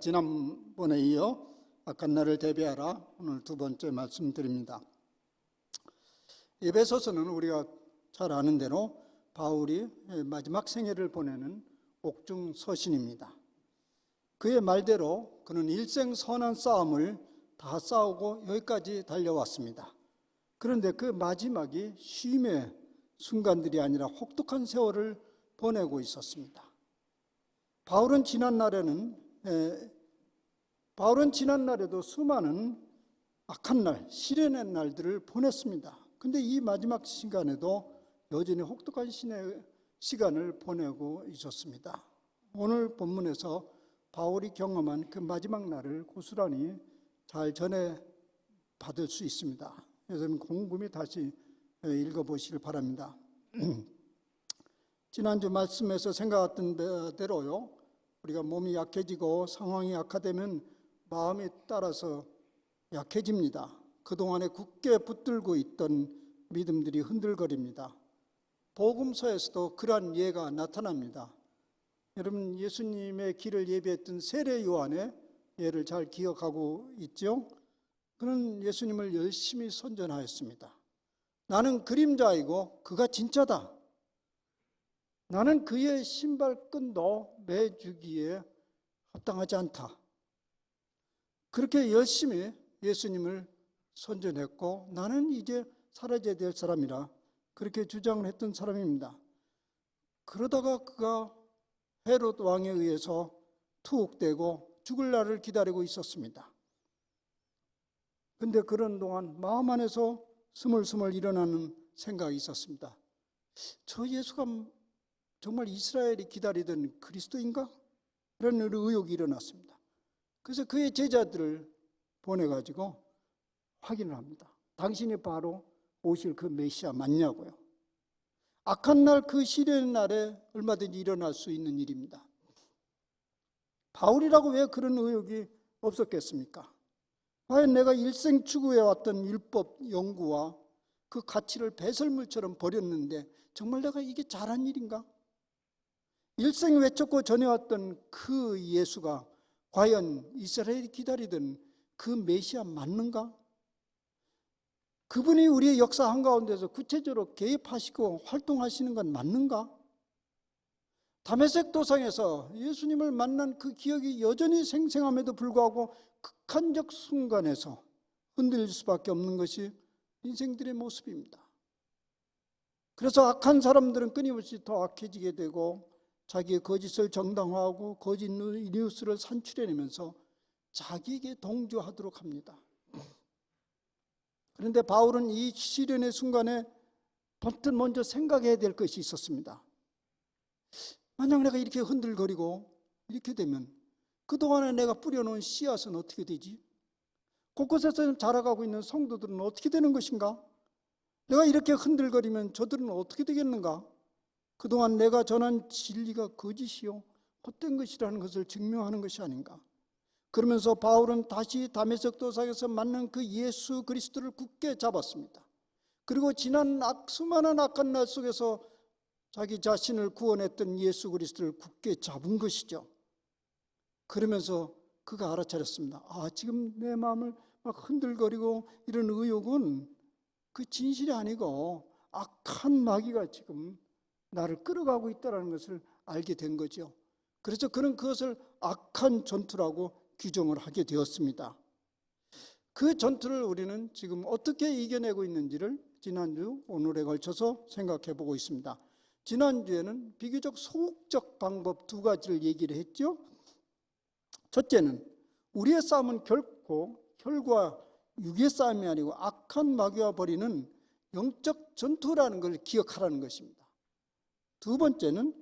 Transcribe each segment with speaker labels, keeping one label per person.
Speaker 1: 지난번에 이어 악한 날을 대비하라, 오늘 두 번째 말씀드립니다. 에베소서는 우리가 잘 아는 대로 바울이 마지막 생애를 보내는 옥중 서신입니다. 그의 말대로 그는 일생 선한 싸움을 다 싸우고 여기까지 달려왔습니다. 그런데 그 마지막이 쉼의 순간들이 아니라 혹독한 세월을 보내고 있었습니다. 바울은 지난날에도 수많은 악한 날, 시련의 날들을 보냈습니다. 근데 이 마지막 시간에도 여전히 혹독한 시간을 보내고 있었습니다. 오늘 본문에서 바울이 경험한 그 마지막 날을 고스란히 잘 전해 받을 수 있습니다. 그래서 곰곰이 다시 읽어보시길 바랍니다. 지난주 말씀에서 생각했던 대로요, 우리가 몸이 약해지고 상황이 악화되면 마음이 따라서 약해집니다. 그동안에 굳게 붙들고 있던 믿음들이 흔들거립니다. 복음서에서도 그러한 예가 나타납니다. 여러분, 예수님의 길을 예비했던 세례 요한의 예를 잘 기억하고 있죠? 그는 예수님을 열심히 선전하였습니다. 나는 그림자이고 그가 진짜다. 나는 그의 신발끈도 매주기에 합당하지 않다. 그렇게 열심히 예수님을 선전했고 나는 이제 사라져야 될 사람이라 그렇게 주장을 했던 사람입니다. 그러다가 그가 헤롯 왕에 의해서 투옥되고 죽을 날을 기다리고 있었습니다. 그런데 그런 동안 마음 안에서 스물스물 일어나는 생각이 있었습니다. 저 예수가 정말 이스라엘이 기다리던 그리스도인가? 이런 의혹이 일어났습니다. 그래서 그의 제자들을 보내가지고 확인을 합니다. 당신이 바로 오실 그 메시아 맞냐고요. 악한 날, 그 시련의 날에 얼마든지 일어날 수 있는 일입니다. 바울이라고 왜 그런 의혹이 없었겠습니까? 과연 내가 일생 추구해왔던 율법 연구와 그 가치를 배설물처럼 버렸는데 정말 내가 이게 잘한 일인가? 일생 외쳤고 전해왔던 그 예수가 과연 이스라엘이 기다리던 그 메시아 맞는가? 그분이 우리의 역사 한가운데서 구체적으로 개입하시고 활동하시는 건 맞는가? 다메섹 도상에서 예수님을 만난 그 기억이 여전히 생생함에도 불구하고 극한적 순간에서 흔들릴 수밖에 없는 것이 인생들의 모습입니다. 그래서 악한 사람들은 끊임없이 더 악해지게 되고 자기의 거짓을 정당화하고 거짓 뉴스를 산출해내면서 자기에게 동조하도록 합니다. 그런데 바울은 이 시련의 순간에 번뜩 먼저 생각해야 될 것이 있었습니다. 만약 내가 이렇게 흔들거리고 이렇게 되면 그동안에 내가 뿌려놓은 씨앗은 어떻게 되지? 곳곳에서 자라가고 있는 성도들은 어떻게 되는 것인가? 내가 이렇게 흔들거리면 저들은 어떻게 되겠는가? 그동안 내가 전한 진리가 거짓이요 헛된 것이라는 것을 증명하는 것이 아닌가? 그러면서 바울은 다시 다메섹 도상에서 만난 그 예수 그리스도를 굳게 잡았습니다. 그리고 지난 수많은 악한 날 속에서 자기 자신을 구원했던 예수 그리스도를 굳게 잡은 것이죠. 그러면서 그가 알아차렸습니다. 지금 내 마음을 막 흔들거리고 이런 의혹은 그 진실이 아니고 악한 마귀가 지금 나를 끌어가고 있다는 것을 알게 된 거죠. 그래서 그는 그것을 악한 전투라고 규정을 하게 되었습니다. 그 전투를 우리는 지금 어떻게 이겨내고 있는지를 지난주, 오늘에 걸쳐서 생각해 보고 있습니다. 지난주에는 비교적 소극적 방법 두 가지를 얘기를 했죠. 첫째는 우리의 싸움은 결코 혈과 육의 싸움이 아니고 악한 마귀와 벌이는 영적 전투라는 걸 기억하라는 것입니다. 두 번째는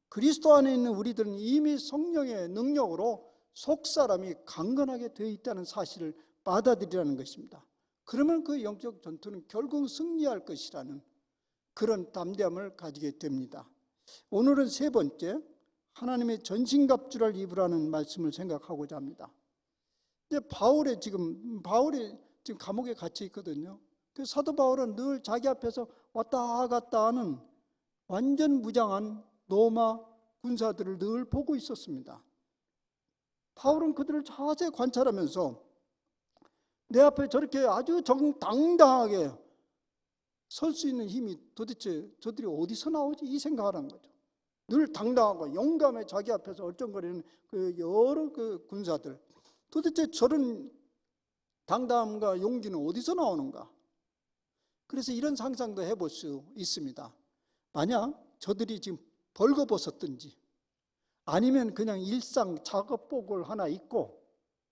Speaker 1: 그리스도 안에 있는 우리들은 이미 성령의 능력으로 속사람이 강건하게 되어 있다는 사실을 받아들이라는 것입니다. 그러면 그 영적 전투는 결국 승리할 것이라는 그런 담대함을 가지게 됩니다. 오늘은 세 번째, 하나님의 전신갑주를 입으라는 말씀을 생각하고자 합니다. 바울이 지금 감옥에 갇혀 있거든요. 그 사도 바울은 늘 자기 앞에서 왔다 갔다 하는 완전 무장한 로마 군사들을 늘 보고 있었습니다. 바울은 그들을 자세히 관찰하면서 내 앞에 저렇게 아주 당당하게 설 수 있는 힘이 도대체 저들이 어디서 나오지? 이 생각을 한 거죠. 늘 당당하고 용감해 자기 앞에서 얼쩡거리는 그 여러 그 군사들, 도대체 저런 당당함과 용기는 어디서 나오는가? 그래서 이런 상상도 해볼 수 있습니다. 만약 저들이 지금 벌거벗었든지 아니면 그냥 일상 작업복을 하나 입고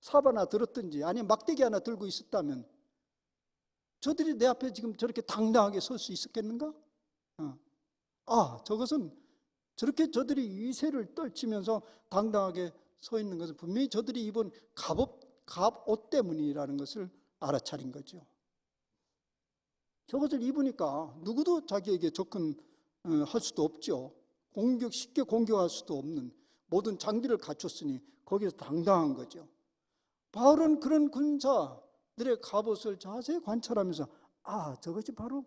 Speaker 1: 삽 하나 들었든지 아니면 막대기 하나 들고 있었다면 저들이 내 앞에 지금 저렇게 당당하게 설 수 있었겠는가? 저것은 저렇게 저들이 위세를 떨치면서 당당하게 서 있는 것은 분명히 저들이 입은 갑옷 때문이라는 것을 알아차린 거죠. 저것을 입으니까 누구도 자기에게 접근할 수도 없죠. 쉽게 공격할 수도 없는 모든 장비를 갖췄으니 거기서 당당한 거죠. 바울은 그런 군사들의 갑옷을 자세히 관찰하면서 저것이 바로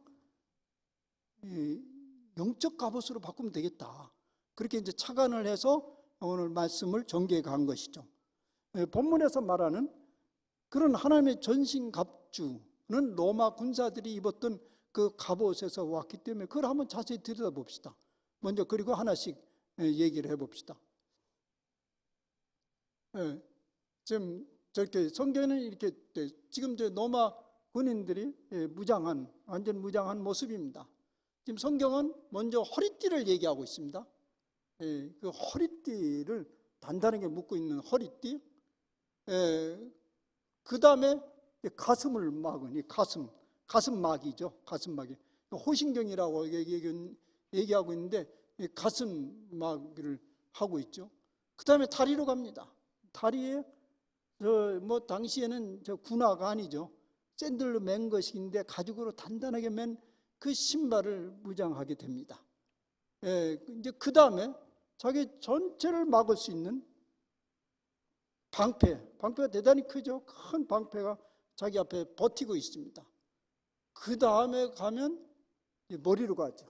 Speaker 1: 영적 갑옷으로 바꾸면 되겠다. 그렇게 이제 착안을 해서 오늘 말씀을 전개해 간 것이죠. 본문에서 말하는 그런 하나님의 전신 갑주는 로마 군사들이 입었던 그 갑옷에서 왔기 때문에 그걸 한번 자세히 들여다봅시다. 먼저 그리고 하나씩 얘기를 해봅시다. 지금 저렇게 성경에는 이렇게 지금 저 로마 군인들이 완전 무장한 모습입니다. 지금 성경은 먼저 허리띠를 얘기하고 있습니다. 그 허리띠를 단단하게 묶고 있는 허리띠, 그 다음에 가슴을 막은 이 가슴막이죠. 가슴막이 호신경이라고 얘기하고 있는데 가슴막을 하고 있죠. 그 다음에 다리로 갑니다. 다리에 당시에는 군화가 아니죠. 샌들로 맨 것인데 가죽으로 단단하게 맨 그 신발을 무장하게 됩니다. 이제 그 다음에 자기 전체를 막을 수 있는 방패가 대단히 크죠. 큰 방패가 자기 앞에 버티고 있습니다. 그 다음에 가면 머리로 가죠.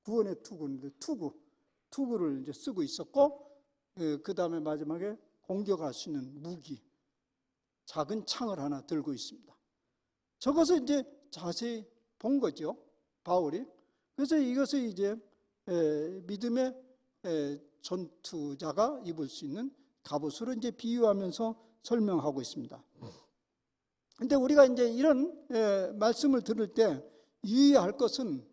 Speaker 1: 구원의 투구인데 투구를 이제 쓰고 있었고, 그 다음에 마지막에 공격할 수 있는 무기, 작은 창을 하나 들고 있습니다. 저것을 이제 자세히 본 거죠, 바울이. 그래서 이것을 이제 믿음의 전투자가 입을 수 있는 갑옷으로 이제 비유하면서 설명하고 있습니다. 근데 우리가 이제 이런 말씀을 들을 때 유의할 것은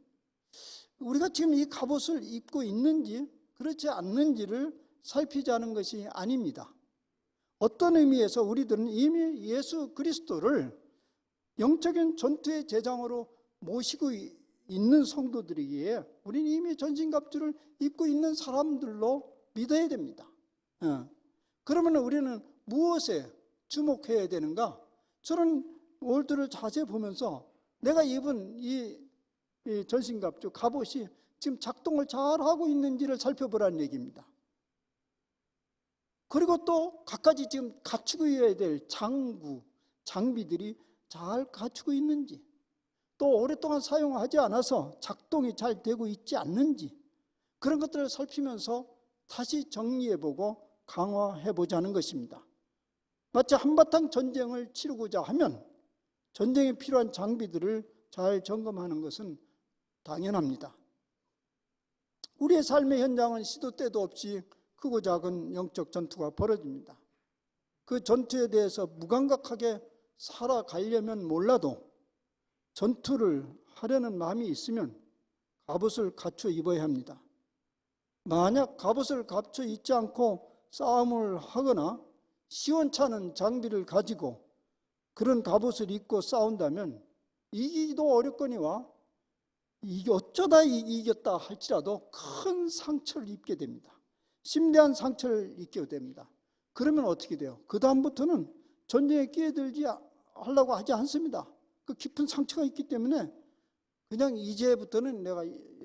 Speaker 1: 우리가 지금 이 갑옷을 입고 있는지 그렇지 않는지를 살피자는 것이 아닙니다. 어떤 의미에서 우리들은 이미 예수 그리스도를 영적인 전투의 제장으로 모시고 있는 성도들이기에 우리는 이미 전신갑주를 입고 있는 사람들로 믿어야 됩니다. 그러면 우리는 무엇에 주목해야 되는가? 저는 오늘들을 자세히 보면서 내가 입은 이 전신갑주, 갑옷이 지금 작동을 잘 하고 있는지를 살펴보라는 얘기입니다. 그리고 또 갖가지 지금 갖추고 있어야 될 장비들이 잘 갖추고 있는지, 또 오랫동안 사용하지 않아서 작동이 잘 되고 있지 않는지, 그런 것들을 살피면서 다시 정리해보고 강화해보자는 것입니다. 마치 한바탕 전쟁을 치르고자 하면 전쟁에 필요한 장비들을 잘 점검하는 것은 당연합니다. 우리의 삶의 현장은 시도 때도 없이 크고 작은 영적 전투가 벌어집니다. 그 전투에 대해서 무감각하게 살아가려면 몰라도 전투를 하려는 마음이 있으면 갑옷을 갖춰 입어야 합니다. 만약 갑옷을 갖춰 입지 않고 싸움을 하거나 시원찮은 장비를 가지고 그런 갑옷을 입고 싸운다면 이기기도 어렵거니와 이게 어쩌다 이겼다 할지라도 큰 상처를 입게 됩니다. 심대한 상처를 입게 됩니다. 그러면 어떻게 돼요? 그 다음부터는 전쟁에 끼어들지 하려고 하지 않습니다. 그 깊은 상처가 있기 때문에 그냥 이제부터는 내가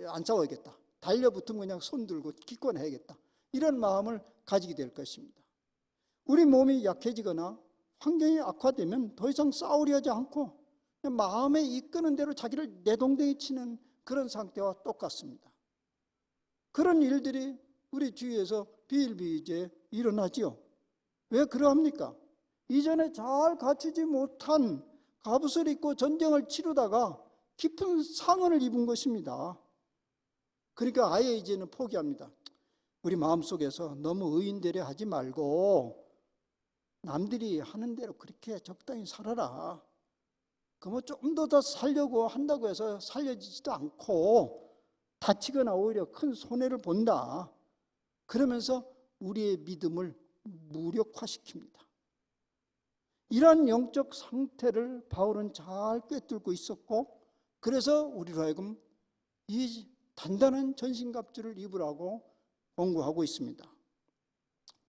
Speaker 1: 안 싸워야겠다. 달려붙으면 그냥 손 들고 기권해야겠다. 이런 마음을 가지게 될 것입니다. 우리 몸이 약해지거나 환경이 악화되면 더 이상 싸우려 하지 않고 그냥 마음에 이끄는 대로 자기를 내동댕이 치는 그런 상태와 똑같습니다. 그런 일들이 우리 주위에서 비일비재 일어나지요. 왜 그러합니까? 이전에 잘 갖추지 못한 갑옷을 입고 전쟁을 치르다가 깊은 상흔을 입은 것입니다. 그러니까 아예 이제는 포기합니다. 우리 마음속에서 너무 의인되려 하지 말고 남들이 하는 대로 그렇게 적당히 살아라. 그러면 좀 더 살려고 한다고 해서 살려지지도 않고 다치거나 오히려 큰 손해를 본다. 그러면서 우리의 믿음을 무력화시킵니다. 이러한 영적 상태를 바울은 잘 꿰뚫고 있었고, 그래서 우리로 하여금 이 단단한 전신갑주를 입으라고 권고하고 있습니다.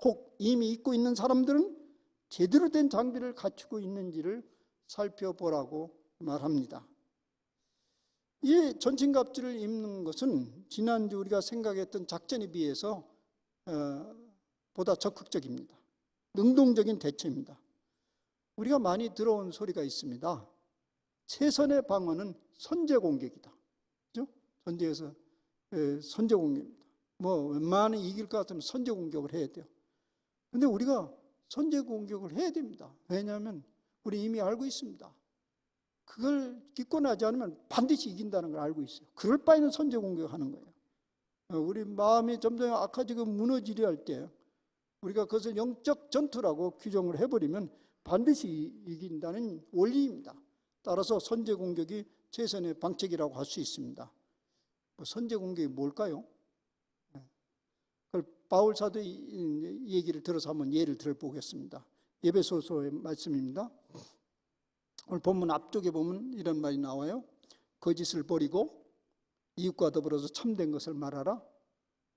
Speaker 1: 혹 이미 입고 있는 사람들은 제대로 된 장비를 갖추고 있는지를 살펴보라고 말합니다. 이 전신갑주를 입는 것은 지난주 우리가 생각했던 작전에 비해서 보다 적극적입니다. 능동적인 대처입니다. 우리가 많이 들어온 소리가 있습니다. 최선의 방어는 선제 공격이다. 그죠? 전쟁에서 선제 공격입니다. 웬만하면 이길 것 같으면 선제 공격을 해야 돼요. 근데 우리가 선제 공격을 해야 됩니다. 왜냐하면 우리 이미 알고 있습니다. 그걸 기권하지 않으면 반드시 이긴다는 걸 알고 있어요. 그럴 바에는 선제 공격하는 거예요. 우리 마음이 점점 악화지고 무너지려 할 때 우리가 그것을 영적 전투라고 규정을 해버리면 반드시 이긴다는 원리입니다. 따라서 선제 공격이 최선의 방책이라고 할 수 있습니다. 선제 공격이 뭘까요? 그걸 바울 사도의 얘기를 들어서 한번 예를 들어보겠습니다. 에베소서의 말씀입니다. 오늘 본문 앞쪽에 보면 이런 말이 나와요. 거짓을 버리고 이웃과 더불어서 참된 것을 말하라.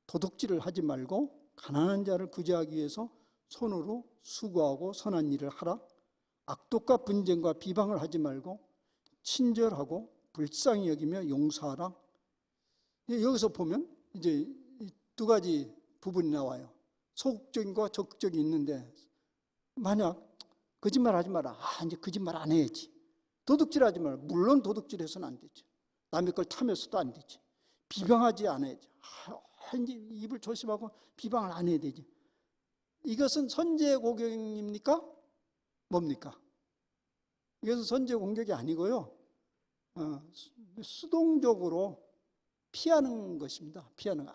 Speaker 1: 도둑질을 하지 말고 가난한 자를 구제하기 위해서 손으로 수고하고 선한 일을 하라. 악독과 분쟁과 비방을 하지 말고 친절하고 불쌍히 여기며 용서하라. 여기서 보면 이제 두 가지 부분이 나와요. 소극적인 것과 적극적이 있는데, 만약 거짓말 하지 마라. 이제 거짓말 안 해야지. 도둑질 하지 마라. 물론 도둑질해서는 안 되지. 남의 걸 탐해서도 안 되지. 비방하지 않아야지. 이제 입을 조심하고 비방을 안 해야 되지. 이것은 선제 공격입니까? 뭡니까? 이것은 선제 공격이 아니고요. 수동적으로 피하는 것입니다. 피하는 거.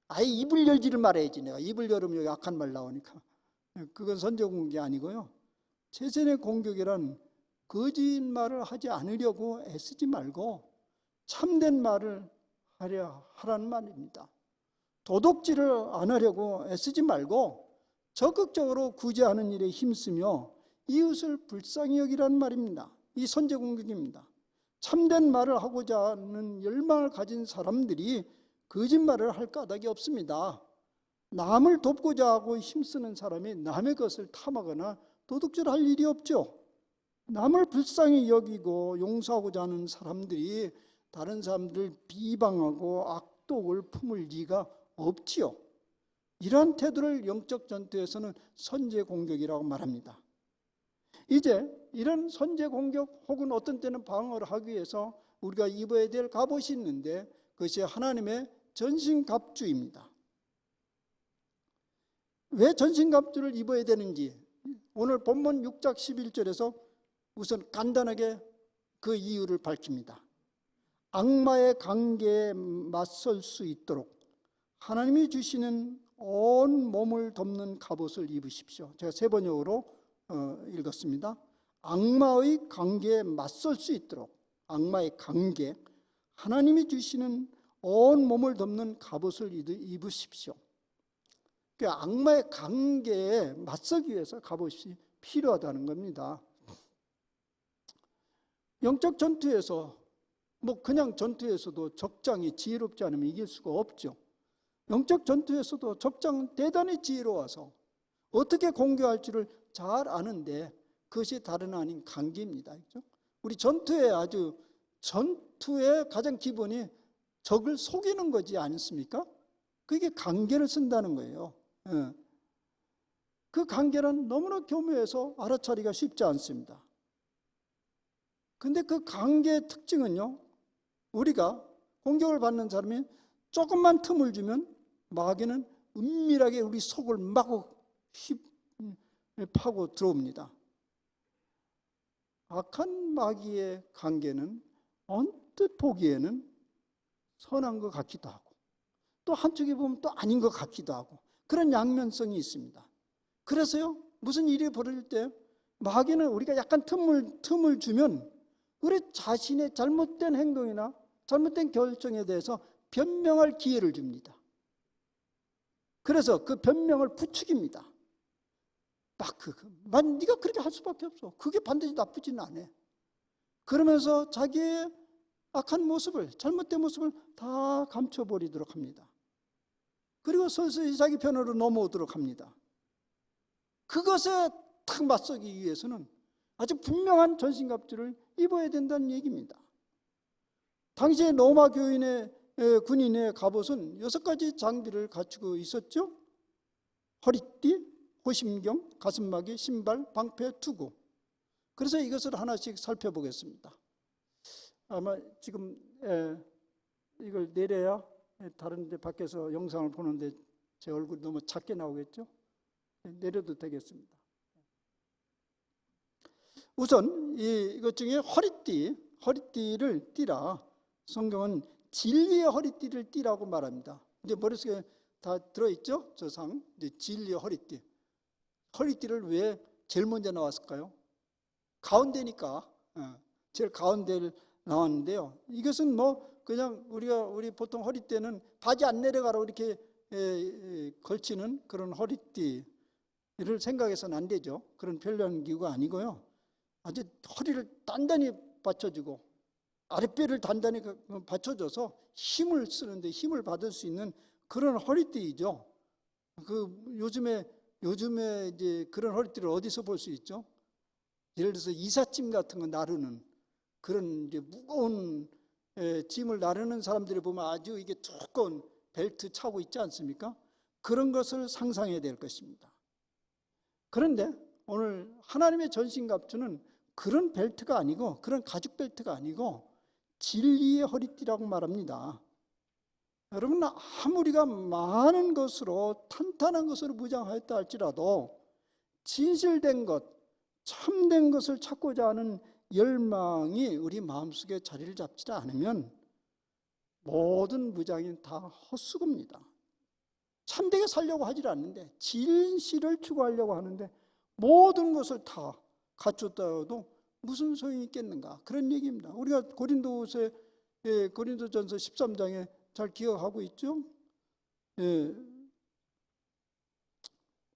Speaker 1: 아예 입을 열지를 말아야지. 내가 입을 열으면 여기 악한 말 나오니까. 그건 선제 공격이 아니고요. 최선의 공격이란 거짓말을 하지 않으려고 애쓰지 말고 참된 말을 하라는 말입니다. 도둑질을 안 하려고 애쓰지 말고 적극적으로 구제하는 일에 힘쓰며 이웃을 불쌍히 여기라는 말입니다. 이 선제 공격입니다. 참된 말을 하고자 하는 열망을 가진 사람들이 거짓말을 할 까닭이 없습니다. 남을 돕고자 하고 힘쓰는 사람이 남의 것을 탐하거나 도둑질할 일이 없죠. 남을 불쌍히 여기고 용서하고자 하는 사람들이 다른 사람들 비방하고 악독을 품을 리가 없지요. 이러한 태도를 영적 전투에서는 선제 공격이라고 말합니다. 이제 이런 선제 공격 혹은 어떤 때는 방어를 하기 위해서 우리가 입어야 될 갑옷이 있는데, 그것이 하나님의 전신갑주입니다. 왜 전신갑주를 입어야 되는지 오늘 본문 6장 11절에서 우선 간단하게 그 이유를 밝힙니다. 악마의 관계에 맞설 수 있도록 하나님이 주시는 온 몸을 덮는 갑옷을 입으십시오. 제가 세 번역으로 읽었습니다. 악마의 관계에 맞설 수 있도록, 악마의 관계, 하나님이 주시는 온 몸을 덮는 갑옷을 입으십시오. 그러니까 악마의 관계에 맞서기 위해서 갑옷이 필요하다는 겁니다. 영적 전투에서 그냥 전투에서도 적장이 지혜롭지 않으면 이길 수가 없죠. 영적 전투에서도 적장은 대단히 지혜로워서 어떻게 공격할지를 잘 아는데, 그것이 다른 아닌 관계입니다. 그렇죠? 우리 전투의 가장 기본이 적을 속이는 거지 않습니까? 그게 관계를 쓴다는 거예요. 그 관계는 너무나 교묘해서 알아차리기가 쉽지 않습니다. 근데 그 관계의 특징은요, 우리가 공격을 받는 사람이 조금만 틈을 주면 마귀는 은밀하게 우리 속을 마구 파고 들어옵니다. 악한 마귀의 관계는 언뜻 보기에는 선한 것 같기도 하고 또 한쪽에 보면 또 아닌 것 같기도 하고 그런 양면성이 있습니다. 그래서요, 무슨 일이 벌어질 때 마귀는 우리가 약간 틈을 주면 우리 자신의 잘못된 행동이나 잘못된 결정에 대해서 변명할 기회를 줍니다. 그래서 그 변명을 부추깁니다. 네가 그렇게 할 수밖에 없어. 그게 반드시 나쁘지는 않아. 그러면서 자기의 악한 모습을, 잘못된 모습을 다 감춰버리도록 합니다. 그리고 서서히 자기 편으로 넘어오도록 합니다. 그것에 탁 맞서기 위해서는 아주 분명한 전신갑주를 입어야 된다는 얘기입니다. 당시에 로마 군인의 갑옷은 6가지 장비를 갖추고 있었죠. 허리띠, 호심경, 가슴막이, 신발, 방패, 투구. 그래서 이것을 하나씩 살펴보겠습니다. 아마 지금 이걸 내려야 다른 데 밖에서 영상을 보는데 제 얼굴이 너무 작게 나오겠죠? 내려도 되겠습니다. 우선 이것 중에 허리띠를 띠라. 성경은 진리의 허리띠를 띠라고 말합니다. 이제 머릿속에 다 들어있죠? 저 상. 이제 진리의 허리띠. 허리띠를 왜 제일 먼저 나왔을까요? 가운데니까. 제일 가운데를 나왔는데요. 이것은 그냥 우리 보통 허리띠는 바지 안 내려가라 이렇게 걸치는 그런 허리띠를 생각해서는 안 되죠. 그런 편리한 기구가 아니고요. 아주 허리를 단단히 받쳐주고 아랫배를 단단히 받쳐줘서 힘을 쓰는데 힘을 받을 수 있는 그런 허리띠이죠. 요즘에 이제 그런 허리띠를 어디서 볼 수 있죠? 예를 들어서 이삿짐 같은 거 나르는 그런 이제 무거운 짐을 나르는 사람들이 보면 아주 이게 두꺼운 벨트 차고 있지 않습니까? 그런 것을 상상해야 될 것입니다. 그런데 오늘 하나님의 전신갑주는 그런 벨트가 아니고 그런 가죽 벨트가 아니고 진리의 허리띠라고 말합니다. 여러분, 아무리가 많은 것으로 탄탄한 것으로 무장하였다 할지라도 진실된 것, 참된 것을 찾고자 하는 열망이 우리 마음속에 자리를 잡지 않으면 모든 무장이 다 헛수고입니다. 참되게 살려고 하지 않는데 진실을 추구하려고 하는데 모든 것을 다 갖췄다고 무슨 소용이 있겠는가, 그런 얘기입니다. 우리가 고린도전서 13장에 잘 기억하고 있죠?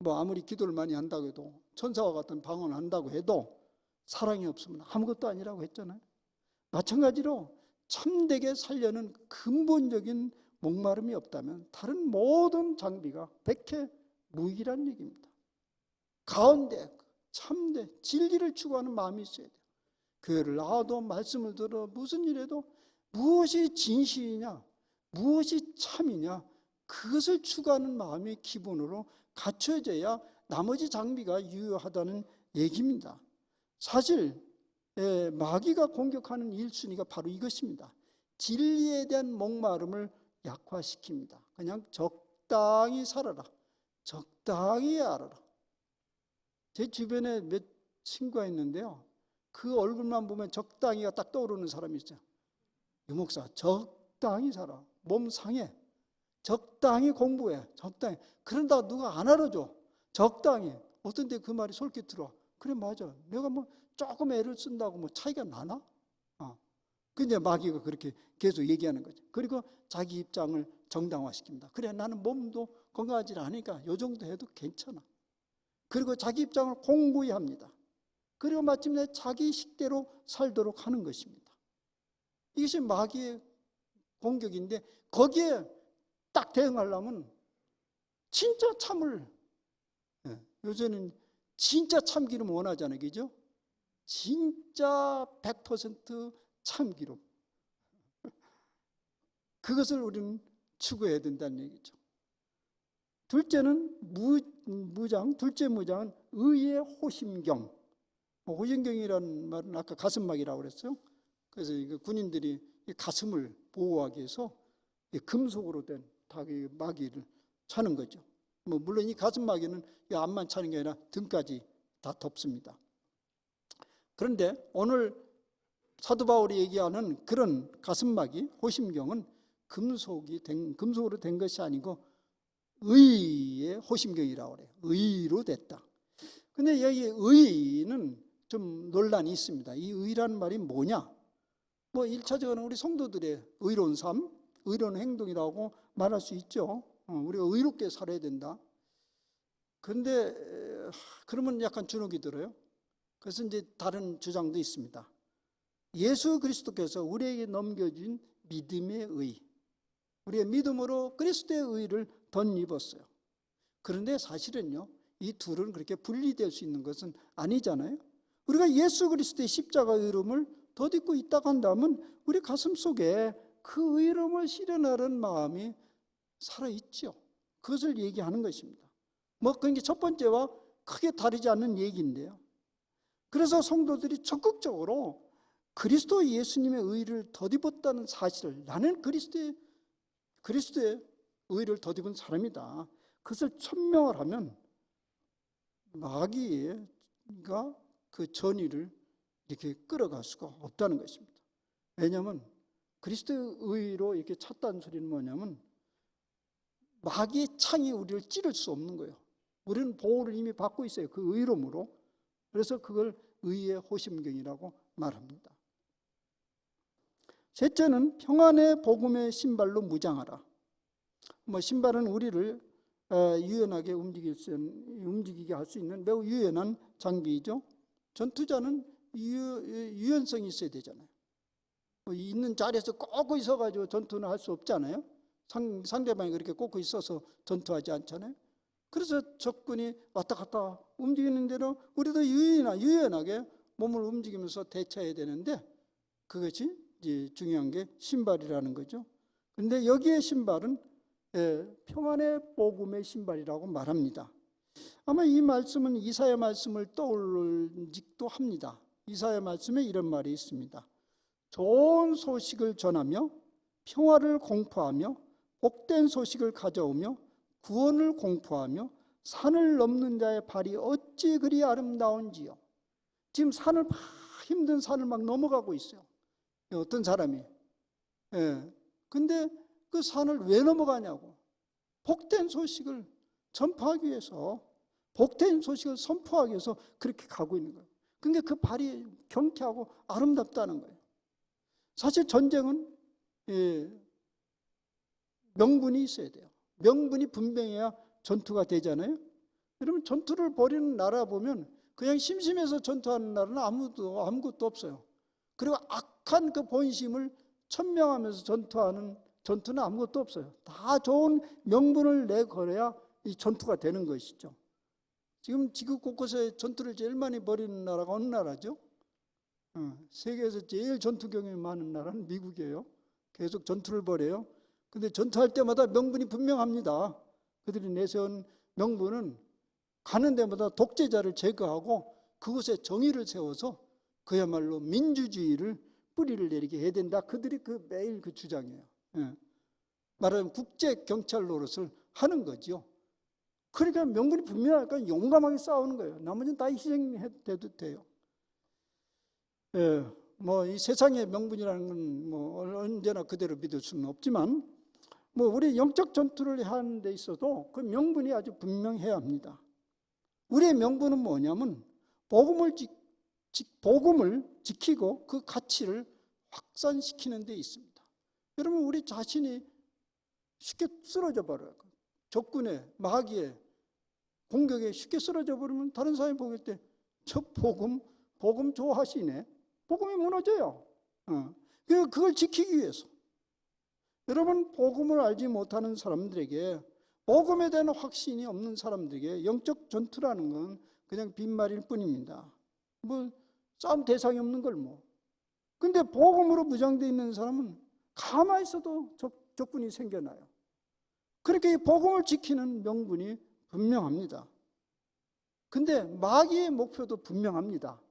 Speaker 1: 아무리 기도를 많이 한다고 해도 천사와 같은 방언을 한다고 해도 사랑이 없으면 아무것도 아니라고 했잖아요. 마찬가지로 참되게 살려는 근본적인 목마름이 없다면 다른 모든 장비가 백해 무익이라는 얘기입니다. 가운데 참되 진리를 추구하는 마음이 있어야 돼요. 교회를 나와도 말씀을 들어 무슨 일에도 무엇이 진실이냐, 무엇이 참이냐, 그것을 추구하는 마음이 기본으로 갖춰져야 나머지 장비가 유효하다는 얘기입니다. 사실 마귀가 공격하는 1순위가 바로 이것입니다. 진리에 대한 목마름을 약화시킵니다. 그냥 적당히 살아라, 적당히 알아라. 제 주변에 몇 친구가 있는데요, 그 얼굴만 보면 적당히가 딱 떠오르는 사람이 있어요. 유 목사, 적당히 살아, 몸 상해, 적당히 공부해, 적당히. 그런다고 누가 안 알아줘. 적당히. 어떤 때 그 말이 솔깃 들어와. 그래, 맞아. 내가 조금 애를 쓴다고 차이가 나나? 근데 마귀가 그렇게 계속 얘기하는 거죠. 그리고 자기 입장을 정당화시킵니다. 그래, 나는 몸도 건강하지 않으니까 이 정도 해도 괜찮아. 그리고 자기 입장을 공고히 합니다. 그리고 마침내 자기 식대로 살도록 하는 것입니다. 이것이 마귀의 공격인데 거기에 딱 대응하려면 진짜 참을, 요새는 진짜 참기름 원하잖아요. 그죠? 진짜 100% 참기름. 그것을 우리는 추구해야 된다는 얘기죠. 둘째는 둘째 무장은 의의 호심경. 호심경이라는 말은 아까 가슴막이라고 그랬어요. 그래서 군인들이 가슴을 보호하기 위해서 금속으로 된 마귀를 차는 거죠. 물론 이 가슴마개는 앞만 차는 게 아니라 등까지 다 덮습니다. 그런데 오늘 사도 바울이 얘기하는 그런 가슴막이 호심경은 금속으로 된 것이 아니고 의의 호심경이라고 그래요. 의로 됐다. 근데 여기 의는 좀 논란이 있습니다. 이 의라는 말이 뭐냐? 뭐 1차적으로 우리 성도들의 의로운 삶, 의로운 행동이라고 말할 수 있죠. 우리가 의롭게 살아야 된다. 그런데 그러면 약간 주눅이 들어요. 그래서 이제 다른 주장도 있습니다. 예수 그리스도께서 우리에게 넘겨준 믿음의 의, 우리의 믿음으로 그리스도의 의를 덧입었어요. 그런데 사실은요, 이 둘은 그렇게 분리될 수 있는 것은 아니잖아요. 우리가 예수 그리스도의 십자가 의로움을 덧입고 있다고 한다면 우리 가슴 속에 그 의로움을 실현하는 마음이 살아있죠. 그것을 얘기하는 것입니다. 뭐 그게 첫 번째와 크게 다르지 않는 얘기인데요. 그래서 성도들이 적극적으로 그리스도 예수님의 의를 덧입었다는 사실을, 나는 그리스도의 의를 덧입은 사람이다, 그것을 천명을 하면 마귀가 그 전의를 이렇게 끌어갈 수가 없다는 것입니다. 왜냐하면 그리스도의 의로 이렇게 찼다는 소리는 뭐냐면 마귀의 창이 우리를 찌를 수 없는 거예요. 우리는 보호를 이미 받고 있어요. 그 의로움으로. 그래서 그걸 의의 호심경이라고 말합니다. 셋째는 평안의 복음의 신발로 무장하라. 뭐 신발은 우리를 유연하게 움직이게 할 수 있는 매우 유연한 장비이죠. 전투자는 유연성이 있어야 되잖아요. 있는 자리에서 꺾고 있어가지고 전투는 할 수 없잖아요. 상대방이 그렇게 꺾고 있어서 전투하지 않잖아요. 그래서 적군이 왔다 갔다 움직이는 대로 우리도 유연하게 몸을 움직이면서 대처해야 되는데, 그것이 이제 중요한 게 신발이라는 거죠. 그런데 여기에 신발은 평안의 복음의 신발이라고 말합니다. 아마 이 말씀은 이사야 말씀을 떠올리기도 합니다. 이사야 말씀에 이런 말이 있습니다. 좋은 소식을 전하며 평화를 공포하며 복된 소식을 가져오며 구원을 공포하며 산을 넘는 자의 발이 어찌 그리 아름다운지요. 지금 힘든 산을 막 넘어가고 있어요. 어떤 사람이. 근데 그 산을 왜 넘어가냐고. 복된 소식을 전파하기 위해서, 복된 소식을 선포하기 위해서 그렇게 가고 있는 거예요. 그러니까 그 발이 경쾌하고 아름답다는 거예요. 사실 전쟁은 명분이 있어야 돼요. 명분이 분명해야 전투가 되잖아요. 여러분, 전투를 벌이는 나라 보면 그냥 심심해서 전투하는 나라는 아무것도 없어요. 그리고 악한 그 본심을 천명하면서 전투하는 전투는 아무것도 없어요. 다 좋은 명분을 내걸어야 이 전투가 되는 것이죠. 지금 지구 곳곳에 전투를 제일 많이 벌이는 나라가 어느 나라죠? 세계에서 제일 전투 경험이 많은 나라는 미국이에요. 계속 전투를 벌여요. 근데 전투할 때마다 명분이 분명합니다. 그들이 내세운 명분은 가는 데마다 독재자를 제거하고 그곳에 정의를 세워서 그야말로 민주주의를 뿌리를 내리게 해야 된다. 그들이 매일 그 주장이에요. 말하자면 국제 경찰 노릇을 하는 거죠. 그러니까 명분이 분명하니까 용감하게 싸우는 거예요. 나머지는 다 희생해도 돼요. 뭐 이 세상의 명분이라는 건 뭐 언제나 그대로 믿을 수는 없지만, 뭐 우리 영적 전투를 하는 데 있어도 그 명분이 아주 분명해야 합니다. 우리의 명분은 뭐냐면 복음을 지키고 그 가치를 확산시키는 데 있습니다. 여러분, 우리 자신이 쉽게 쓰러져 버려요. 적군의 마귀의 공격에 쉽게 쓰러져 버리면 다른 사람이 보길 때 저 복음 좋아하시네. 복음이 무너져요. 그걸 지키기 위해서. 여러분, 복음을 알지 못하는 사람들에게, 복음에 대한 확신이 없는 사람들에게 영적 전투라는 건 그냥 빈말일 뿐입니다. 뭐 싸움 대상이 없는 걸 뭐. 근데 복음으로 무장되어 있는 사람은 가만히 있어도 적군이 생겨나요. 그렇게 이 복음을 지키는 명분이 분명합니다. 근데 마귀의 목표도 분명합니다.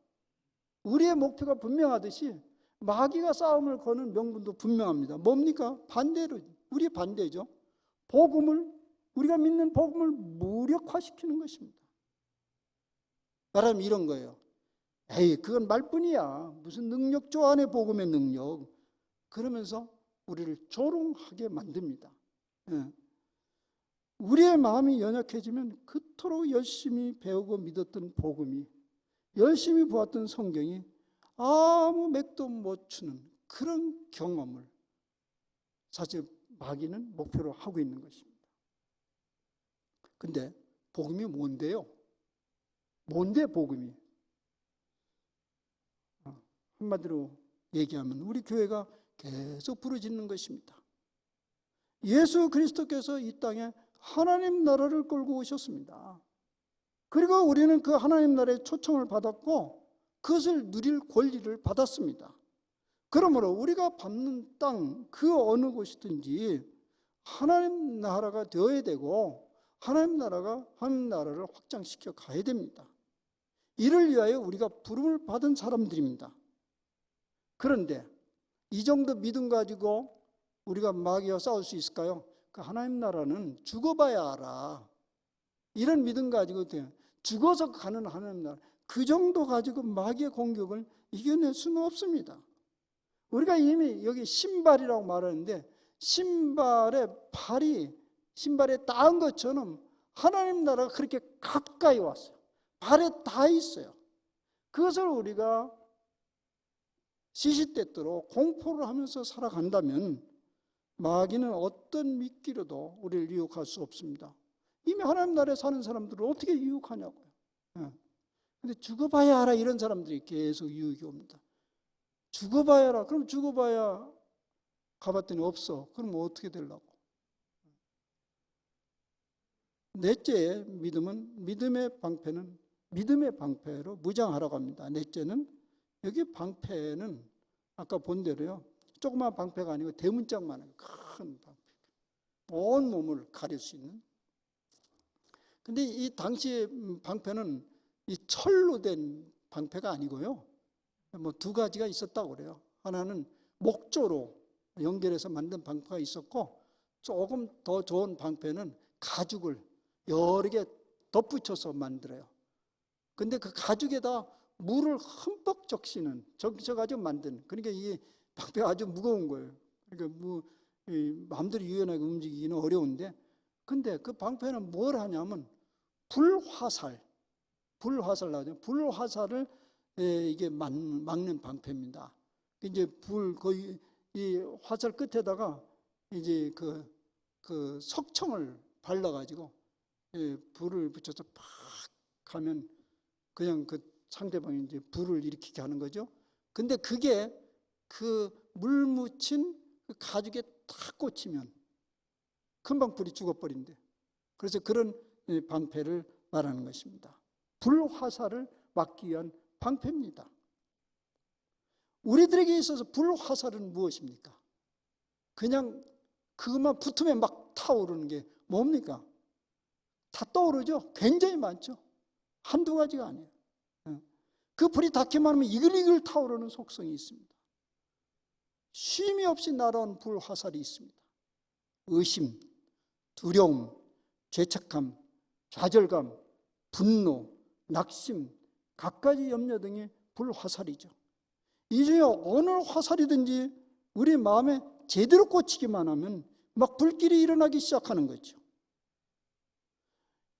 Speaker 1: 우리의 목표가 분명하듯이 마귀가 싸움을 거는 명분도 분명합니다. 뭡니까? 반대로, 우리 반대죠. 우리가 믿는 복음을 무력화시키는 것입니다. 말하면 이런 거예요. 에이, 그건 말뿐이야. 무슨 능력조 안에 복음의 능력. 그러면서 우리를 조롱하게 만듭니다. 예. 우리의 마음이 연약해지면 그토록 열심히 배우고 믿었던 복음이, 열심히 보았던 성경이 아무 맥도 못 추는 그런 경험을 사실 마귀는 목표로 하고 있는 것입니다. 근데 복음이 뭔데요? 뭔데 복음이? 한마디로 얘기하면 우리 교회가 계속 부르짖는 것입니다. 예수 그리스도께서 이 땅에 하나님 나라를 끌고 오셨습니다. 그리고 우리는 그 하나님 나라의 초청을 받았고 그것을 누릴 권리를 받았습니다. 그러므로 우리가 밟는 땅 그 어느 곳이든지 하나님 나라가 되어야 되고 하나님 나라를 확장시켜 가야 됩니다. 이를 위하여 우리가 부름을 받은 사람들입니다. 그런데 이 정도 믿음 가지고 우리가 마귀와 싸울 수 있을까요? 그 하나님 나라는 죽어봐야 알아. 이런 믿음 가지고 죽어서 가는 하나님 나라, 그 정도 가지고 마귀의 공격을 이겨낼 수는 없습니다. 우리가 이미 여기 신발이라고 말하는데 신발에 닿은 것처럼 하나님 나라가 그렇게 가까이 왔어요. 발에 닿아 있어요. 그것을 우리가 시시때때로 공포를 하면서 살아간다면 마귀는 어떤 미끼로도 우리를 유혹할 수 없습니다. 이미 하나님 나라에 사는 사람들을 어떻게 유혹하냐고요. 근데 죽어봐야 알아, 이런 사람들이 계속 유혹이 옵니다. 죽어봐야 알아. 그럼 죽어봐야 가봤더니 없어. 그럼 어떻게 되려고? 넷째 믿음은 믿음의 방패로 무장하라고 합니다. 넷째는 여기 방패는 아까 본 대로요. 조그마한 방패가 아니고 대문짝만한 큰 방패. 온 몸을 가릴 수 있는. 근데 이 당시의 방패는 이 철로 된 방패가 아니고요. 뭐 두 가지가 있었다고 그래요. 하나는 목조로 연결해서 만든 방패가 있었고, 조금 더 좋은 방패는 가죽을 여러 개 덧붙여서 만들어요. 근데 그 가죽에다 물을 흠뻑 적셔가지고 만든, 그러니까 이 방패가 아주 무거운 거예요. 그러니까 마음대로 유연하게 움직이기는 어려운데, 근데 그 방패는 뭘 하냐면 불화살 나오죠. 불화살을 이게 막는 방패입니다. 이제 거의 이 화살 끝에다가 이제 그 석청을 발라가지고 불을 붙여서 팍 하면 그냥 그 상대방이 이제 불을 일으키게 하는 거죠. 근데 그게 그 물 묻힌 그 가죽에 탁 꽂히면 금방 불이 죽어버린대. 그래서 그런 방패를 말하는 것입니다. 불화살을 막기 위한 방패입니다. 우리들에게 있어서 불화살은 무엇입니까? 그냥 그것만 붙으면 막 타오르는 게 뭡니까? 다 떠오르죠? 굉장히 많죠? 한두 가지가 아니에요. 그 불이 닿기만 하면 이글이글 타오르는 속성이 있습니다. 쉼이 없이 날아오는 불화살이 있습니다. 의심, 두려움, 죄책감, 좌절감, 분노, 낙심, 갖가지 염려 등의 불화살이죠. 이 중에 어느 화살이든지 우리 마음에 제대로 꽂히기만 하면 막 불길이 일어나기 시작하는 거죠.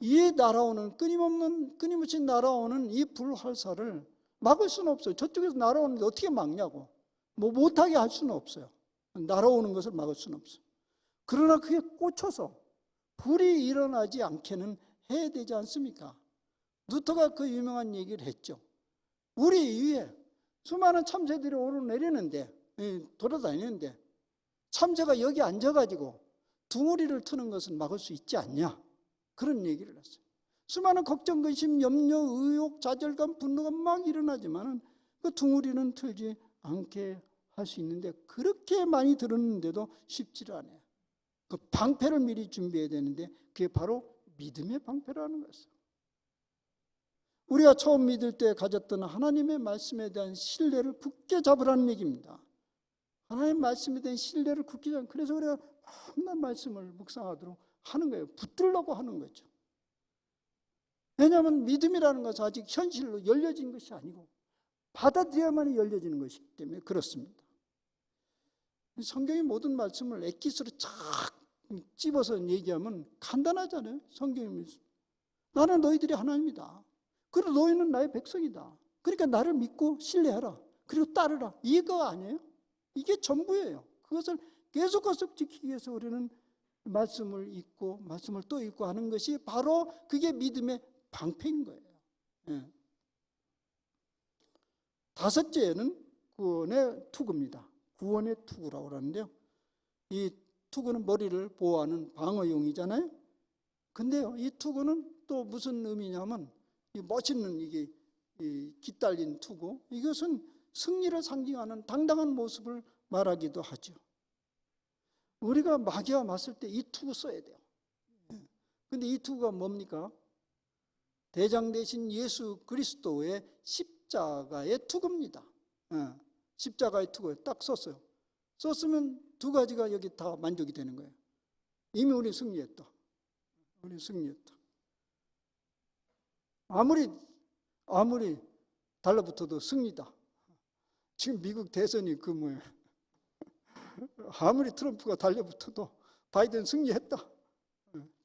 Speaker 1: 이 끊임없이 날아오는 이 불화살을 막을 수는 없어요. 저쪽에서 날아오는데 어떻게 막냐고. 뭐 못하게 할 수는 없어요. 날아오는 것을 막을 수는 없어요. 그러나 그게 꽂혀서 불이 일어나지 않게는 해야 되지 않습니까? 루터가 그 유명한 얘기를 했죠. 우리 위에 수많은 참새들이 오르내리는데, 돌아다니는데 참새가 여기 앉아가지고 둥어리를 트는 것은 막을 수 있지 않냐, 그런 얘기를 했어요. 수많은 걱정, 근심, 염려, 의욕, 좌절감, 분노가 막 일어나지만 그 둥어리는 틀지 않게 할 수 있는데, 그렇게 많이 들었는데도 쉽지를 않아요. 그 방패를 미리 준비해야 되는데 그게 바로 믿음의 방패라는 것이에요. 우리가 처음 믿을 때 가졌던 하나님의 말씀에 대한 신뢰를 굳게 잡으라는 얘기입니다. 하나님 말씀에 대한 신뢰를 굳게 잡으라는, 그래서 우리가 맨날 말씀을 묵상하도록 하는 거예요. 붙들려고 하는 거죠. 왜냐하면 믿음이라는 것은 아직 현실로 열려진 것이 아니고 받아들여야만 열려지는 것이기 때문에 그렇습니다. 성경의 모든 말씀을 엑기스로 착 집어서 얘기하면 간단하잖아요. 성경이 나는 너희들이 하나님이다. 그리고 너희는 나의 백성이다. 그러니까 나를 믿고 신뢰하라. 그리고 따르라. 이거 아니에요? 이게 전부예요. 그것을 계속 지키기 위해서 우리는 말씀을 읽고 말씀을 또 읽고 하는 것이 바로 그게 믿음의 방패인 거예요. 예. 다섯째는 구원의 투구입니다. 구원의 투구라고 하는데요. 이 투구는 머리를 보호하는 방어용이잖아요. 근데요, 이 투구는 또 무슨 의미냐면 이 멋있는 이게 깃달린 투구, 이것은 승리를 상징하는 당당한 모습을 말하기도 하죠. 우리가 마귀와 맞설 때 이 투구 써야 돼요. 근데 이 투구가 뭡니까? 대장 대신 예수 그리스도의 십자가의 투구입니다. 십자가의 투구에 딱 썼어요. 썼으면 두 가지가 여기 다 만족이 되는 거예요. 이미 우리 승리했다. 우리 승리했다. 아무리 달라붙어도 승리다. 지금 미국 대선이 그 뭐예요? 아무리 트럼프가 달려붙어도 바이든 승리했다.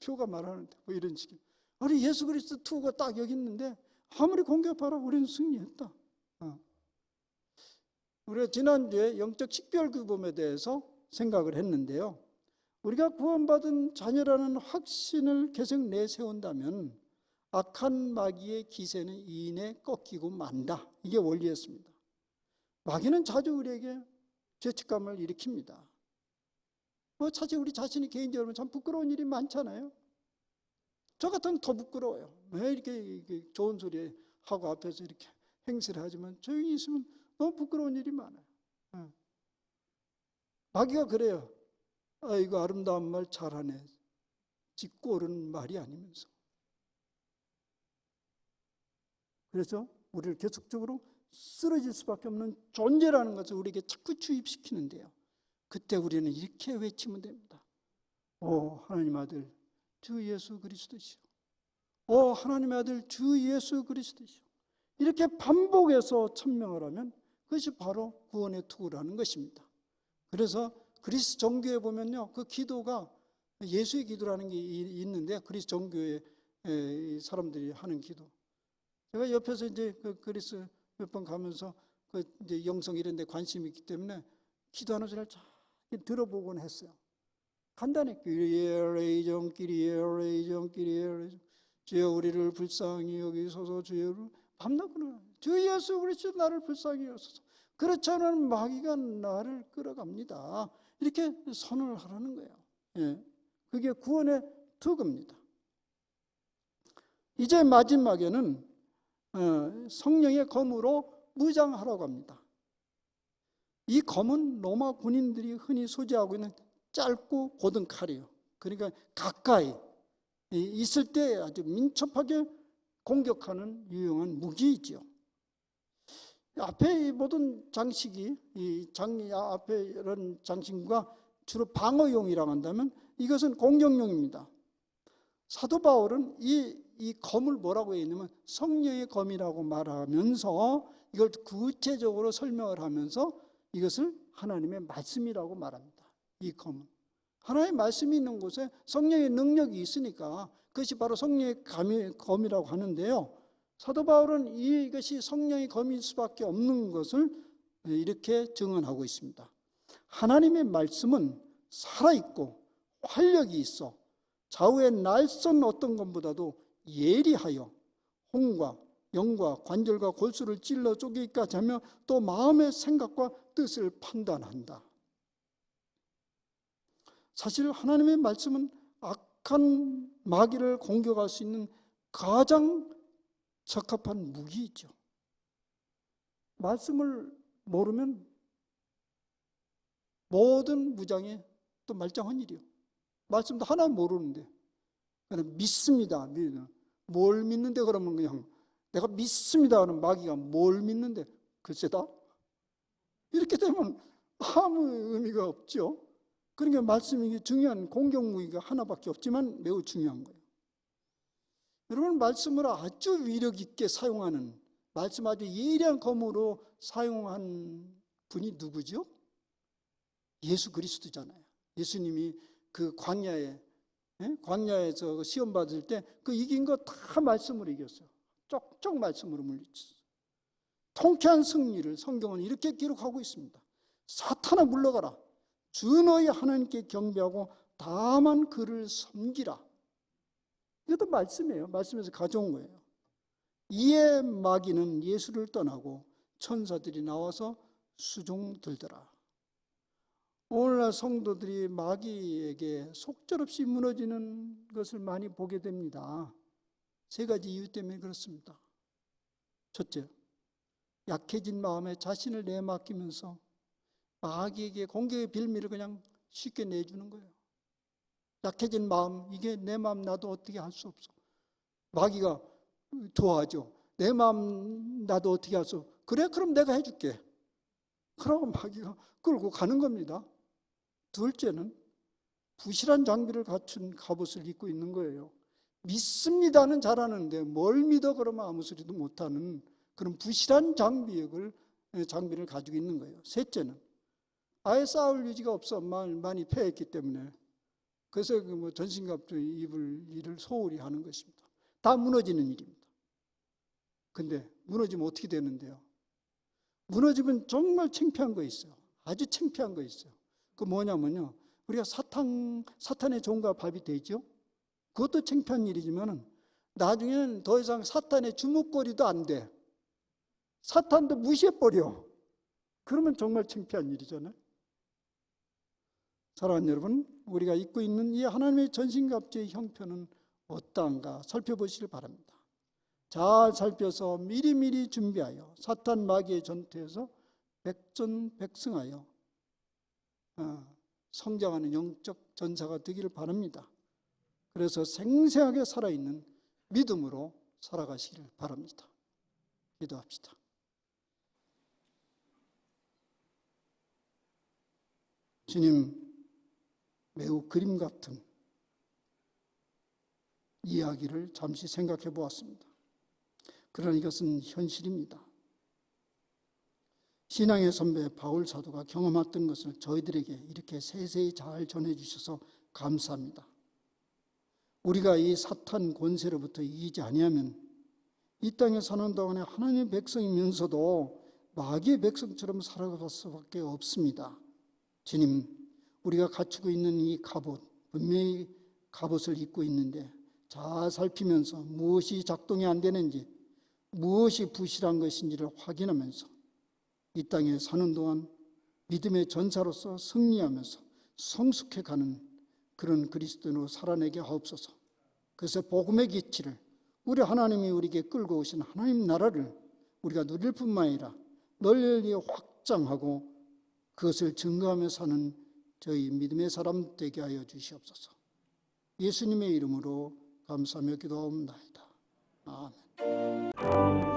Speaker 1: 표가 말하는데 뭐 이런 식의. 아니 예수 그리스도 투구가 딱 여기 있는데 아무리 공격하라 우리는 승리했다. 우리가 지난주에 영적 식별규범에 대해서 생각을 했는데요. 우리가 구원받은 자녀라는 확신을 계속 내세운다면 악한 마귀의 기세는 이내 꺾이고 만다. 이게 원리였습니다. 마귀는 자주 우리에게 죄책감을 일으킵니다. 사실 우리 자신이 개인적으로 참 부끄러운 일이 많잖아요. 저 같으면 더 부끄러워요. 왜 이렇게 좋은 소리 하고 앞에서 이렇게 행세를 하지만 조용히 있으면 너무 부끄러운 일이 많아요. 마귀가 그래요. 아이고 아름다운 말 잘하네. 짚고 오르는 말이 아니면서. 그래서 우리를 계속적으로 쓰러질 수밖에 없는 존재라는 것을 우리에게 자꾸 주입시키는데요. 그때 우리는 이렇게 외치면 됩니다. 오 하나님 아들 주 예수 그리스도시오. 오 하나님의 아들 주 예수 그리스도시오. 이렇게 반복해서 천명을 하면 그것이 바로 구원의 투구라는 것입니다. 그래서 그리스 종교에 보면요, 그 기도가 예수의 기도라는 게 있는데 그리스 종교의 사람들이 하는 기도. 제가 옆에서 이제 그 그리스 몇 번 가면서 그 이제 영성 이런 데 관심이 있기 때문에 기도하는 소리를 잘 들어보곤 했어요. 간단히 끼리에 레이정 주여 우리를 불쌍히 여기소서 주여 밤낮구나 주 예수 그리스도 나를 불쌍히 여소서. 그렇지 않으면 마귀가 나를 끌어갑니다. 이렇게 선언을 하라는 거예요. 예. 그게 구원의 투구입니다. 이제 마지막에는 성령의 검으로 무장하라고 합니다. 이 검은 로마 군인들이 흔히 소지하고 있는 짧고 곧은 칼이에요. 그러니까 가까이 있을 때 아주 민첩하게 공격하는 유용한 무기이죠. 앞에 이 모든 장식이 앞에 이런 장식과 주로 방어용이라고 한다면 이것은 공격용입니다. 사도 바울은 이 검을 뭐라고 했냐면 성령의 검이라고 말하면서 이걸 구체적으로 설명을 하면서 이것을 하나님의 말씀이라고 말합니다. 이 검은 하나님의 말씀이 있는 곳에 성령의 능력이 있으니까 그것이 바로 성령의 검이라고 하는데요. 사도 바울은 이것이 성령의 검일 수밖에 없는 것을 이렇게 증언하고 있습니다. 하나님의 말씀은 살아있고 활력이 있어 좌우의 날선 어떤 것보다도 예리하여 혼과 영과 관절과 골수를 찔러 쪼개기까지 하며 또 마음의 생각과 뜻을 판단한다. 사실 하나님의 말씀은 악한 마귀를 공격할 수 있는 가장 적합한 무기이죠. 말씀을 모르면 모든 무장에 또 말짱한 일이요. 말씀도 하나 모르는데 그냥 믿습니다. 뭘 믿는데 그러면 그냥 내가 믿습니다 하는 마귀가 뭘 믿는데 글쎄다. 이렇게 되면 아무 의미가 없죠. 그러니까 말씀이 중요한 공격 무기가 하나밖에 없지만 매우 중요한 거예요. 여러분, 말씀을 아주 위력 있게 사용하는, 말씀 아주 예리한 검으로 사용한 분이 누구죠? 예수 그리스도잖아요. 예수님이 그 광야에서 시험 받을 때 그 이긴 거 다 말씀으로 이겼어요. 쪽쪽 말씀으로 물리쳤어요. 통쾌한 승리를 성경은 이렇게 기록하고 있습니다. 사탄아 물러가라. 주 너희 하나님께 경배하고 다만 그를 섬기라. 이것도 말씀이에요. 말씀에서 가져온 거예요. 이에 마귀는 예수를 떠나고 천사들이 나와서 수종들더라. 오늘날 성도들이 마귀에게 속절없이 무너지는 것을 많이 보게 됩니다. 세 가지 이유 때문에 그렇습니다. 첫째, 약해진 마음에 자신을 내맡기면서 마귀에게 공격의 빌미를 그냥 쉽게 내주는 거예요. 약해진 마음, 이게 내 마음 나도 어떻게 할 수 없어. 마귀가 도와줘. 내 마음 나도 어떻게 할 수 없어. 그래, 그럼 내가 해줄게. 그러고 마귀가 끌고 가는 겁니다. 둘째는 부실한 장비를 갖춘 갑옷을 입고 있는 거예요. 믿습니다는 잘하는데 뭘 믿어 그러면 아무 소리도 못하는 그런 부실한 장비를 가지고 있는 거예요. 셋째는 아예 싸울 유지가 없어. 많이 패했기 때문에. 그래서 전신갑주 입을 일을 소홀히 하는 것입니다. 다 무너지는 일입니다. 근데 무너지면 어떻게 되는데요? 무너지면 정말 창피한 거 있어요. 아주 창피한 거 있어요. 그 뭐냐면요, 우리가 사탄의 종과 밥이 되죠. 그것도 창피한 일이지만 나중에는 더 이상 사탄의 주먹거리도 안 돼. 사탄도 무시해버려. 그러면 정말 창피한 일이잖아요. 사랑하는 여러분, 우리가 입고 있는 이 하나님의 전신갑주의 형편은 어떠한가 살펴보시길 바랍니다. 잘 살펴서 미리미리 준비하여 사탄 마귀의 전투에서 백전백승하여 성장하는 영적 전사가 되기를 바랍니다. 그래서 생생하게 살아있는 믿음으로 살아가시기를 바랍니다. 기도합시다. 주님, 매우 그림 같은 이야기를 잠시 생각해 보았습니다. 그러나 이것은 현실입니다. 신앙의 선배 바울 사도가 경험했던 것을 저희들에게 이렇게 세세히 잘 전해주셔서 감사합니다. 우리가 이 사탄 권세로부터 이기지 아니하면 이 땅에 사는 동안에 하나님의 백성이면서도 마귀의 백성처럼 살아갈 수밖에 없습니다. 주님, 우리가 갖추고 있는 이 갑옷, 분명히 갑옷을 입고 있는데 잘 살피면서 무엇이 작동이 안 되는지, 무엇이 부실한 것인지를 확인하면서 이 땅에 사는 동안 믿음의 전사로서 승리하면서 성숙해가는 그런 그리스도인으로 살아내게 하옵소서. 그래서 복음의 기치를, 우리 하나님이 우리에게 끌고 오신 하나님 나라를 우리가 누릴 뿐만 아니라 널리 확장하고 그것을 증거하며 사는 저희 믿음의 사람 되게 하여 주시옵소서. 예수님의 이름으로 감사하며 기도하옵나이다. 아멘.